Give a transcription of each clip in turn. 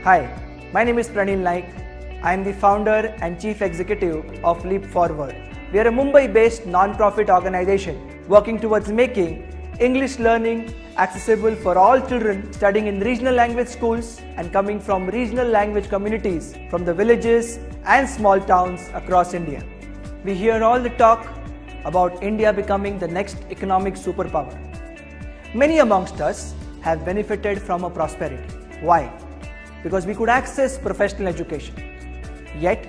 Hi, my name is Pranil. I am the founder and chief executive of Leapforward. We are a Mumbai-based non-profit organization working towards making English learning accessible for all children studying in regional language schools and coming from regional language communities from the villages and small towns across India. We hear all the talk about India becoming the next economic superpower. Many amongst us have benefited from a prosperity. Why? Because we could access professional education. Yet,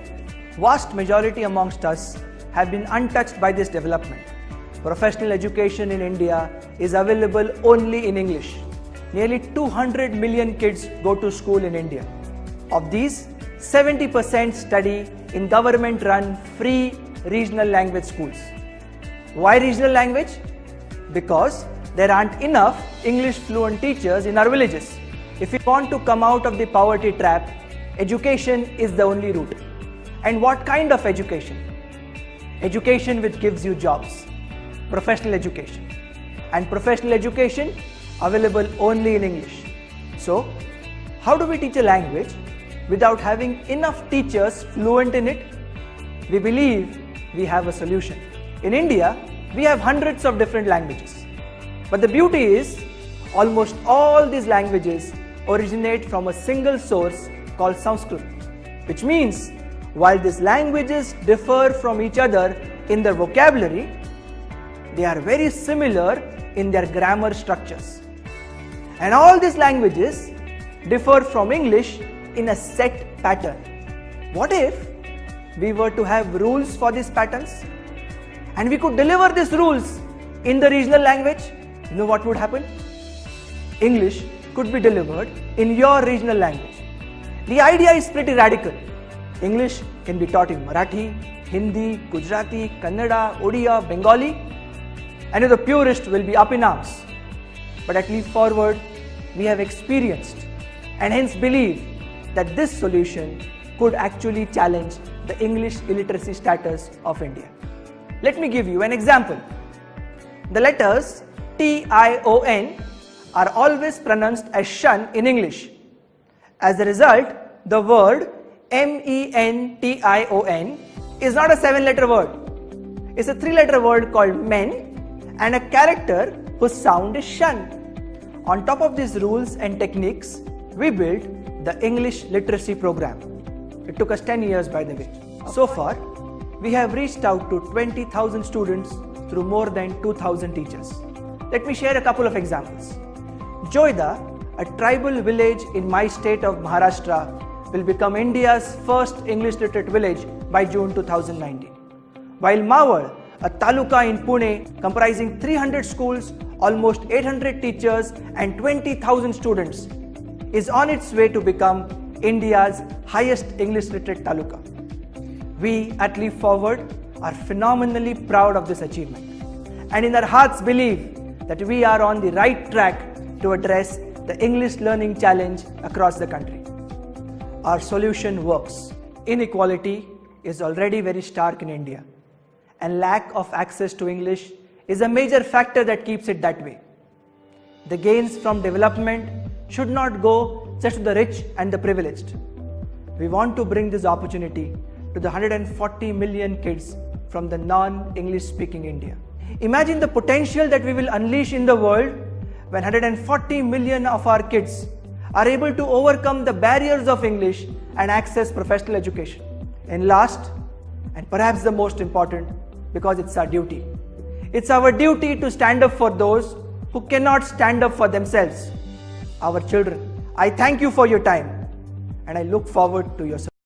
vast majority amongst us have been untouched by this development. Professional education in India is available only in English. Nearly 200 million kids go to school in India. Of these, 70% study in government-run free regional language schools. Why regional language? Because there aren't enough English fluent teachers in our villages. If we want to come out of the poverty trap, education is the only route. And what kind of education? Education which gives you jobs. Professional education. And professional education available only in English. So, how do we teach a language without having enough teachers fluent in it? We believe we have a solution. In India, we have hundreds of different languages. But the beauty is, almost all these languages originate from a single source called Sanskrit, which means while these languages differ from each other in their vocabulary, they are very similar in their grammar structures. And all these languages differ from English in a set pattern. What if we were to have rules for these patterns? And we could deliver these rules in the regional language? You know what would happen? English could be delivered in your regional language. The idea is pretty radical. English can be taught in Marathi, Hindi, Gujarati, Kannada, Odia, Bengali, and the purist will be up in arms. But at Leapforward, we have experienced and hence believe that this solution could actually challenge the English illiteracy status of India. Let me give you an example. The letters T-I-O-N are always pronounced as shun in English. As a result, the word M-E-N-T-I-O-N is not a 7-letter word. It's a 3-letter word called men and a character whose sound is shun. On top of these rules and techniques, we built the English literacy program. It took us 10 years, by the way. So far, we have reached out to 20,000 students through more than 2,000 teachers. Let me share a couple of examples. Joida, a tribal village in my state of Maharashtra, will become India's first English literate village by June 2019. While Mawal, a taluka in Pune comprising 300 schools, almost 800 teachers and 20,000 students, is on its way to become India's highest English literate taluka. We at Leapforward are phenomenally proud of this achievement and in our hearts believe that we are on the right track to address the English learning challenge across the country. Our solution works. Inequality is already very stark in India, and lack of access to English is a major factor that keeps it that way. The gains from development should not go just to the rich and the privileged. We want to bring this opportunity to the 140 million kids from the non-English speaking India. Imagine the potential that we will unleash in the world when 140 million of our kids are able to overcome the barriers of English and access professional education. And last, and perhaps the most important, because it's our duty. It's our duty to stand up for those who cannot stand up for themselves, our children. I thank you for your time and I look forward to your support.